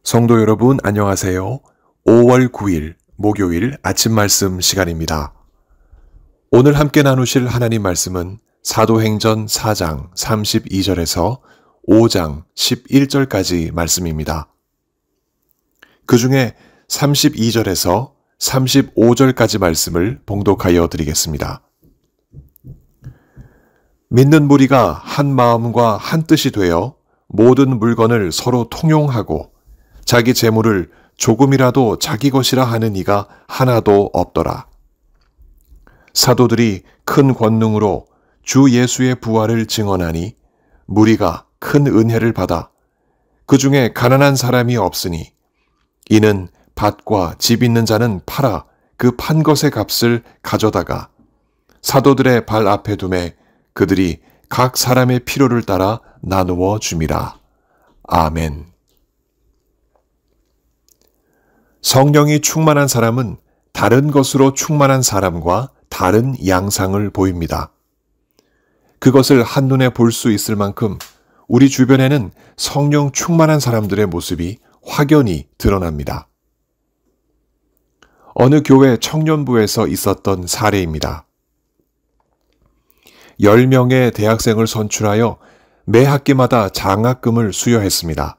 성도 여러분 안녕하세요. 5월 9일 목요일 아침 말씀 시간입니다. 오늘 함께 나누실 하나님 말씀은 사도행전 4장 32절에서 5장 11절까지 말씀입니다. 그 중에 32절에서 35절까지 말씀을 봉독하여 드리겠습니다. 믿는 무리가 한 마음과 한 뜻이 되어 모든 물건을 서로 통용하고 자기 재물을 조금이라도 자기 것이라 하는 이가 하나도 없더라. 사도들이 큰 권능으로 주 예수의 부활을 증언하니 무리가 큰 은혜를 받아 그 중에 가난한 사람이 없으니 이는 밭과 집 있는 자는 팔아 그 판 것의 값을 가져다가 사도들의 발 앞에 두매 그들이 각 사람의 필요를 따라 나누어 줌이라. 아멘. 성령이 충만한 사람은 다른 것으로 충만한 사람과 다른 양상을 보입니다. 그것을 한눈에 볼 수 있을 만큼 우리 주변에는 성령 충만한 사람들의 모습이 확연히 드러납니다. 어느 교회 청년부에서 있었던 사례입니다. 10명의 대학생을 선출하여 매 학기마다 장학금을 수여했습니다.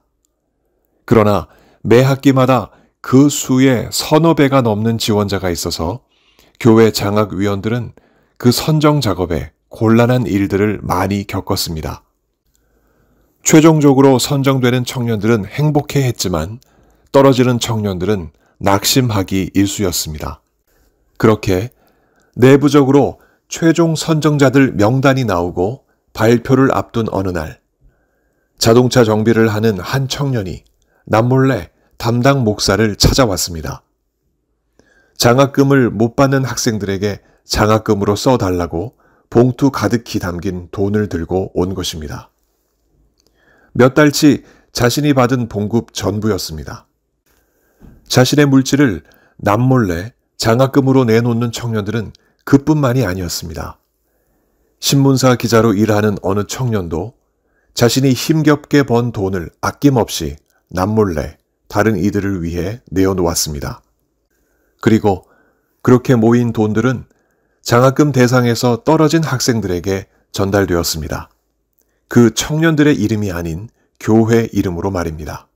그러나 매 학기마다 그 수의 서너 배가 넘는 지원자가 있어서 교회 장학위원들은 그 선정 작업에 곤란한 일들을 많이 겪었습니다. 최종적으로 선정되는 청년들은 행복해했지만 떨어지는 청년들은 낙심하기 일쑤였습니다. 그렇게 내부적으로 최종 선정자들 명단이 나오고 발표를 앞둔 어느 날 자동차 정비를 하는 한 청년이 남몰래 담당 목사를 찾아왔습니다. 장학금을 못 받는 학생들에게 장학금으로 써달라고 봉투 가득히 담긴 돈을 들고 온 것입니다. 몇 달치 자신이 받은 봉급 전부였습니다. 자신의 물질을 남몰래 장학금으로 내놓는 청년들은 그뿐만이 아니었습니다. 신문사 기자로 일하는 어느 청년도 자신이 힘겹게 번 돈을 아낌없이 남몰래 다른 이들을 위해 내어놓았습니다. 그리고 그렇게 모인 돈들은 장학금 대상에서 떨어진 학생들에게 전달되었습니다. 그 청년들의 이름이 아닌 교회 이름으로 말입니다.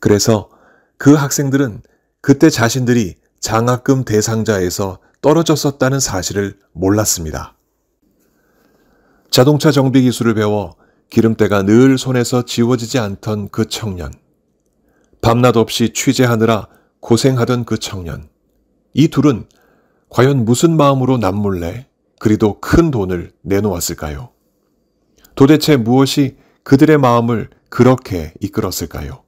그래서 그 학생들은 그때 자신들이 장학금 대상자에서 떨어졌었다는 사실을 몰랐습니다. 자동차 정비 기술을 배워 기름때가 늘 손에서 지워지지 않던 그 청년, 밤낮 없이 취재하느라 고생하던 그 청년, 이 둘은 과연 무슨 마음으로 남몰래 그리도 큰 돈을 내놓았을까요? 도대체 무엇이 그들의 마음을 그렇게 이끌었을까요?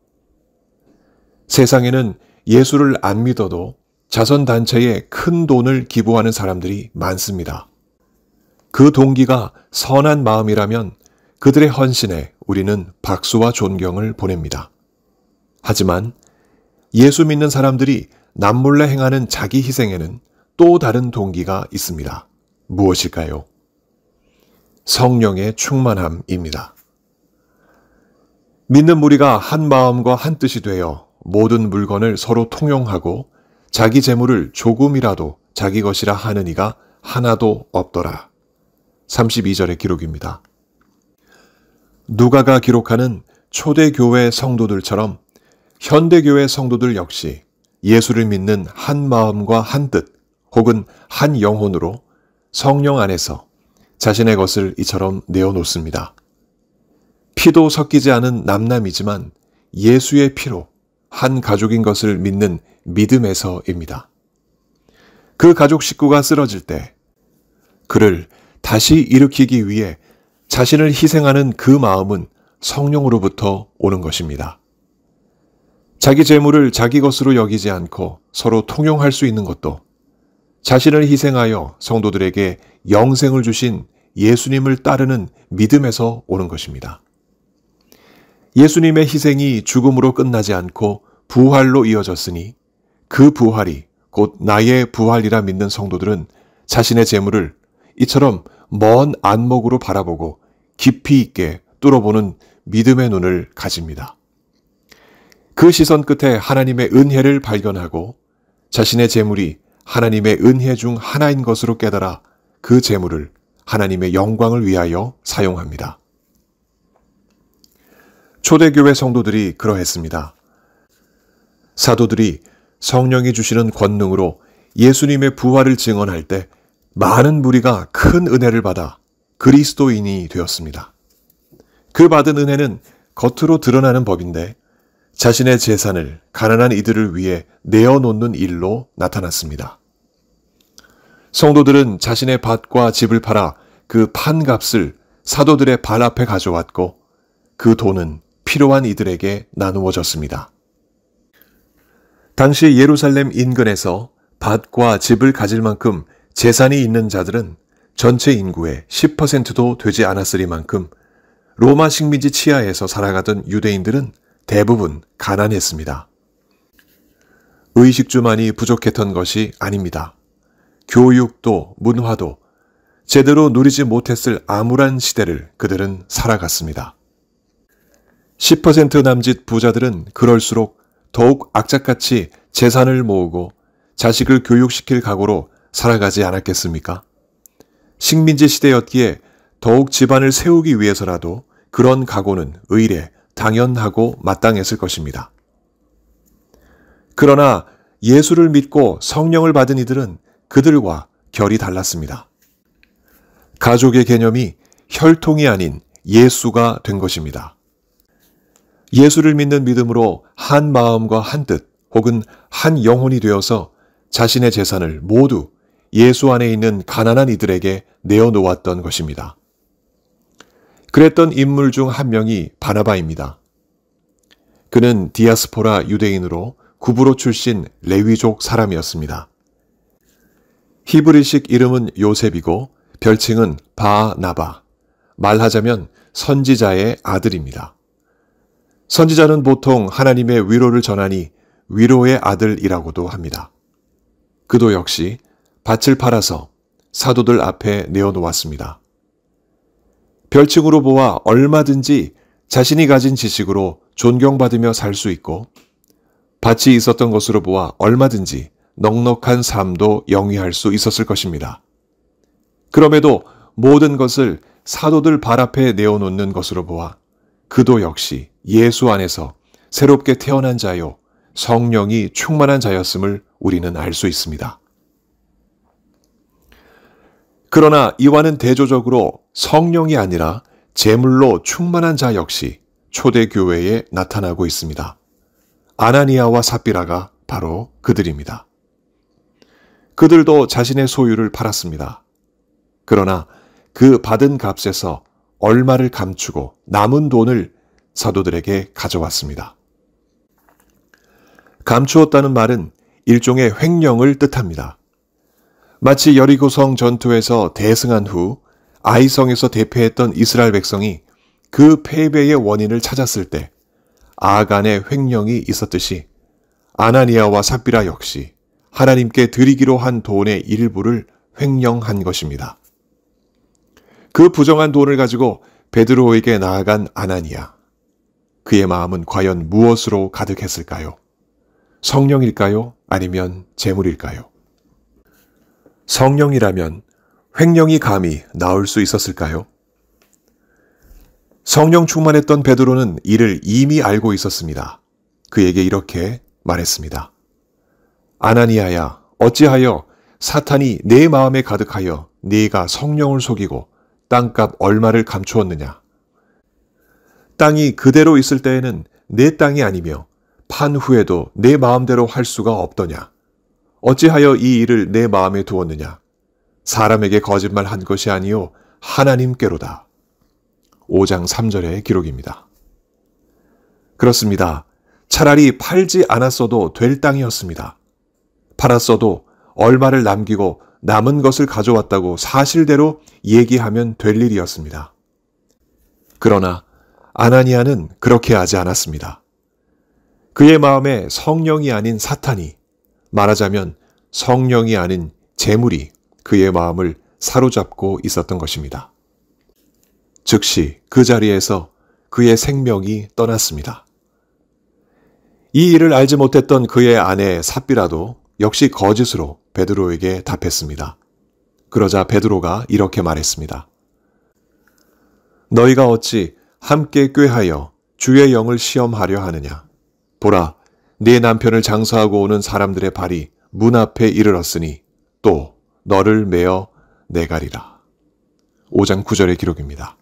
세상에는 예수를 안 믿어도 자선단체에 큰 돈을 기부하는 사람들이 많습니다. 그 동기가 선한 마음이라면 그들의 헌신에 우리는 박수와 존경을 보냅니다. 하지만 예수 믿는 사람들이 남몰래 행하는 자기 희생에는 또 다른 동기가 있습니다. 무엇일까요? 성령의 충만함입니다. 믿는 무리가 한 마음과 한 뜻이 되어 모든 물건을 서로 통용하고 자기 재물을 조금이라도 자기 것이라 하는 이가 하나도 없더라. 32절의 기록입니다. 누가가 기록하는 초대교회 성도들처럼 현대교회 성도들 역시 예수를 믿는 한 마음과 한 뜻 혹은 한 영혼으로 성령 안에서 자신의 것을 이처럼 내어놓습니다. 피도 섞이지 않은 남남이지만 예수의 피로 한 가족인 것을 믿는 믿음에서입니다. 그 가족 식구가 쓰러질 때 그를 다시 일으키기 위해 자신을 희생하는 그 마음은 성령으로부터 오는 것입니다. 자기 재물을 자기 것으로 여기지 않고 서로 통용할 수 있는 것도 자신을 희생하여 성도들에게 영생을 주신 예수님을 따르는 믿음에서 오는 것입니다. 예수님의 희생이 죽음으로 끝나지 않고 부활로 이어졌으니 그 부활이 곧 나의 부활이라 믿는 성도들은 자신의 재물을 이처럼 먼 안목으로 바라보고 깊이 있게 뚫어보는 믿음의 눈을 가집니다. 그 시선 끝에 하나님의 은혜를 발견하고 자신의 재물이 하나님의 은혜 중 하나인 것으로 깨달아 그 재물을 하나님의 영광을 위하여 사용합니다. 초대교회 성도들이 그러했습니다. 사도들이 성령이 주시는 권능으로 예수님의 부활을 증언할 때 많은 무리가 큰 은혜를 받아 그리스도인이 되었습니다. 그 받은 은혜는 겉으로 드러나는 법인데 자신의 재산을 가난한 이들을 위해 내어놓는 일로 나타났습니다. 성도들은 자신의 밭과 집을 팔아 그 판값을 사도들의 발 앞에 가져왔고 그 돈은 필요한 이들에게 나누어졌습니다. 당시 예루살렘 인근에서 밭과 집을 가질 만큼 재산이 있는 자들은 전체 인구의 10%도 되지 않았으리만큼 로마 식민지 치하에서 살아가던 유대인들은 대부분 가난했습니다. 의식주만이 부족했던 것이 아닙니다. 교육도 문화도 제대로 누리지 못했을 암울한 시대를 그들은 살아갔습니다. 10% 남짓 부자들은 그럴수록 더욱 악착같이 재산을 모으고 자식을 교육시킬 각오로 살아가지 않았겠습니까? 식민지 시대였기에 더욱 집안을 세우기 위해서라도 그런 각오는 의례, 당연하고 마땅했을 것입니다. 그러나 예수를 믿고 성령을 받은 이들은 그들과 결이 달랐습니다. 가족의 개념이 혈통이 아닌 예수가 된 것입니다. 예수를 믿는 믿음으로 한 마음과 한 뜻 혹은 한 영혼이 되어서 자신의 재산을 모두 예수 안에 있는 가난한 이들에게 내어놓았던 것입니다. 그랬던 인물 중 한 명이 바나바입니다. 그는 디아스포라 유대인으로 구브로 출신 레위족 사람이었습니다. 히브리식 이름은 요셉이고 별칭은 바나바, 말하자면 선지자의 아들입니다. 선지자는 보통 하나님의 위로를 전하니 위로의 아들이라고도 합니다. 그도 역시 밭을 팔아서 사도들 앞에 내어놓았습니다. 별칭으로 보아 얼마든지 자신이 가진 지식으로 존경받으며 살 수 있고 밭이 있었던 것으로 보아 얼마든지 넉넉한 삶도 영위할 수 있었을 것입니다. 그럼에도 모든 것을 사도들 발 앞에 내어놓는 것으로 보아 그도 역시 예수 안에서 새롭게 태어난 자요 성령이 충만한 자였음을 우리는 알 수 있습니다. 그러나 이와는 대조적으로 성령이 아니라 재물로 충만한 자 역시 초대교회에 나타나고 있습니다. 아나니아와 삽비라가 바로 그들입니다. 그들도 자신의 소유를 팔았습니다. 그러나 그 받은 값에서 얼마를 감추고 남은 돈을 사도들에게 가져왔습니다. 감추었다는 말은 일종의 횡령을 뜻합니다. 마치 여리고성 전투에서 대승한 후 아이성에서 대패했던 이스라엘 백성이 그 패배의 원인을 찾았을 때 아간의 횡령이 있었듯이 아나니아와 삽비라 역시 하나님께 드리기로 한 돈의 일부를 횡령한 것입니다. 그 부정한 돈을 가지고 베드로에게 나아간 아나니아. 그의 마음은 과연 무엇으로 가득했을까요? 성령일까요? 아니면 재물일까요? 성령이라면 횡령이 감히 나올 수 있었을까요? 성령 충만했던 베드로는 이를 이미 알고 있었습니다. 그에게 이렇게 말했습니다. 아나니아야, 어찌하여 사탄이 내 마음에 가득하여 네가 성령을 속이고 땅값 얼마를 감추었느냐? 땅이 그대로 있을 때에는 내 땅이 아니며 판 후에도 내 마음대로 할 수가 없더냐? 어찌하여 이 일을 내 마음에 두었느냐? 사람에게 거짓말한 것이 아니요 하나님께로다. 5장 3절의 기록입니다. 그렇습니다. 차라리 팔지 않았어도 될 땅이었습니다. 팔았어도 얼마를 남기고 남은 것을 가져왔다고 사실대로 얘기하면 될 일이었습니다. 그러나 아나니아는 그렇게 하지 않았습니다. 그의 마음에 성령이 아닌 사탄이, 말하자면 성령이 아닌 재물이 그의 마음을 사로잡고 있었던 것입니다. 즉시 그 자리에서 그의 생명이 떠났습니다. 이 일을 알지 못했던 그의 아내 삽비라도 역시 거짓으로 베드로에게 답했습니다. 그러자 베드로가 이렇게 말했습니다. 너희가 어찌 함께 꾀하여 주의 영을 시험하려 하느냐. 보라, 네 남편을 장사하고 오는 사람들의 발이 문 앞에 이르렀으니 또 너를 메어 내가리라. 5장 9절의 기록입니다.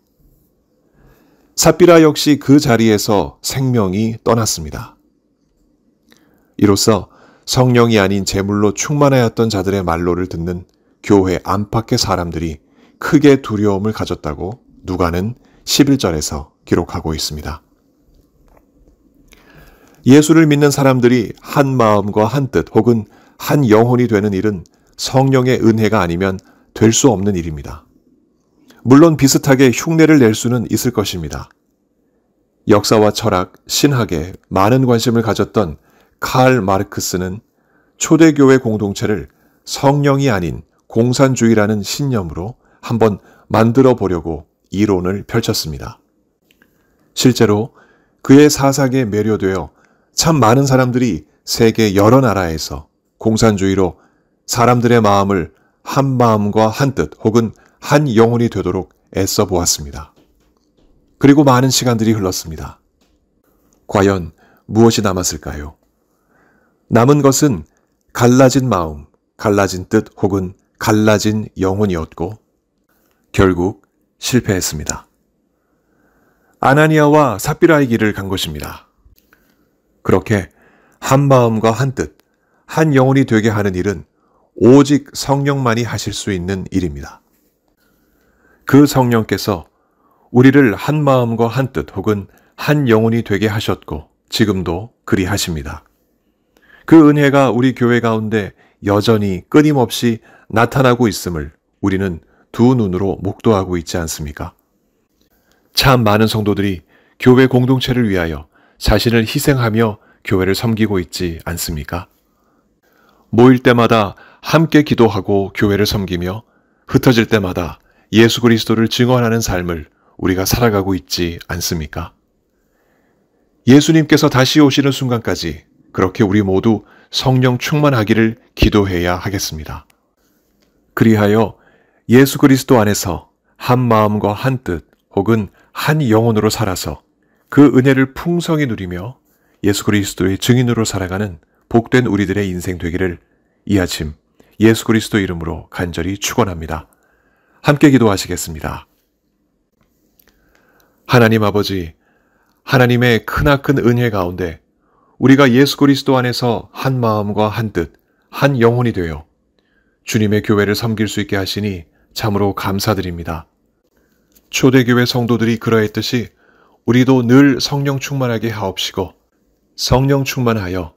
삽비라 역시 그 자리에서 생명이 떠났습니다. 이로써 성령이 아닌 제물로 충만하였던 자들의 말로를 듣는 교회 안팎의 사람들이 크게 두려움을 가졌다고 누가는 11절에서 기록하고 있습니다. 예수를 믿는 사람들이 한 마음과 한 뜻 혹은 한 영혼이 되는 일은 성령의 은혜가 아니면 될 수 없는 일입니다. 물론 비슷하게 흉내를 낼 수는 있을 것입니다. 역사와 철학, 신학에 많은 관심을 가졌던 칼 마르크스는 초대교회 공동체를 성령이 아닌 공산주의라는 신념으로 한번 만들어 보려고 이론을 펼쳤습니다. 실제로 그의 사상에 매료되어 참 많은 사람들이 세계 여러 나라에서 공산주의로 사람들의 마음을 한 마음과 한 뜻 혹은 한 영혼이 되도록 애써 보았습니다. 그리고 많은 시간들이 흘렀습니다. 과연 무엇이 남았을까요? 남은 것은 갈라진 마음, 갈라진 뜻 혹은 갈라진 영혼이었고 결국 실패했습니다. 아나니아와 삽비라의 길을 간 것입니다. 그렇게 한 마음과 한 뜻, 한 영혼이 되게 하는 일은 오직 성령만이 하실 수 있는 일입니다. 그 성령께서 우리를 한 마음과 한 뜻 혹은 한 영혼이 되게 하셨고 지금도 그리 하십니다. 그 은혜가 우리 교회 가운데 여전히 끊임없이 나타나고 있음을 우리는 두 눈으로 목도하고 있지 않습니까? 참 많은 성도들이 교회 공동체를 위하여 자신을 희생하며 교회를 섬기고 있지 않습니까? 모일 때마다 함께 기도하고 교회를 섬기며 흩어질 때마다 예수 그리스도를 증언하는 삶을 우리가 살아가고 있지 않습니까? 예수님께서 다시 오시는 순간까지 그렇게 우리 모두 성령 충만하기를 기도해야 하겠습니다. 그리하여 예수 그리스도 안에서 한 마음과 한 뜻 혹은 한 영혼으로 살아서 그 은혜를 풍성히 누리며 예수 그리스도의 증인으로 살아가는 복된 우리들의 인생 되기를 이 아침 예수 그리스도 이름으로 간절히 축원합니다. 함께 기도하시겠습니다. 하나님 아버지, 하나님의 크나큰 은혜 가운데 우리가 예수 그리스도 안에서 한 마음과 한 뜻, 한 영혼이 되어 주님의 교회를 섬길 수 있게 하시니 참으로 감사드립니다. 초대교회 성도들이 그러했듯이 우리도 늘 성령 충만하게 하옵시고 성령 충만하여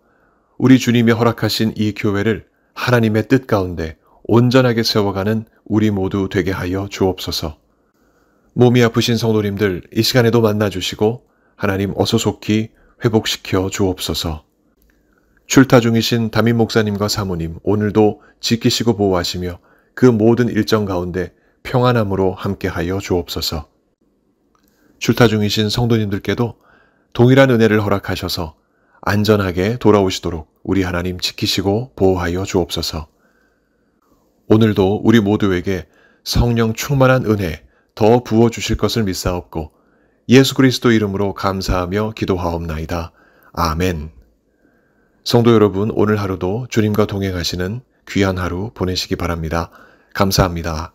우리 주님이 허락하신 이 교회를 하나님의 뜻 가운데 온전하게 세워가는 우리 모두 되게 하여 주옵소서. 몸이 아프신 성도님들 이 시간에도 만나주시고 하나님 어서 속히 회복시켜 주옵소서. 출타 중이신 담임 목사님과 사모님 오늘도 지키시고 보호하시며 그 모든 일정 가운데 평안함으로 함께하여 주옵소서. 출타 중이신 성도님들께도 동일한 은혜를 허락하셔서 안전하게 돌아오시도록 우리 하나님 지키시고 보호하여 주옵소서. 오늘도 우리 모두에게 성령 충만한 은혜 더 부어주실 것을 믿사옵고 예수 그리스도 이름으로 감사하며 기도하옵나이다. 아멘. 성도 여러분, 오늘 하루도 주님과 동행하시는 귀한 하루 보내시기 바랍니다. 감사합니다.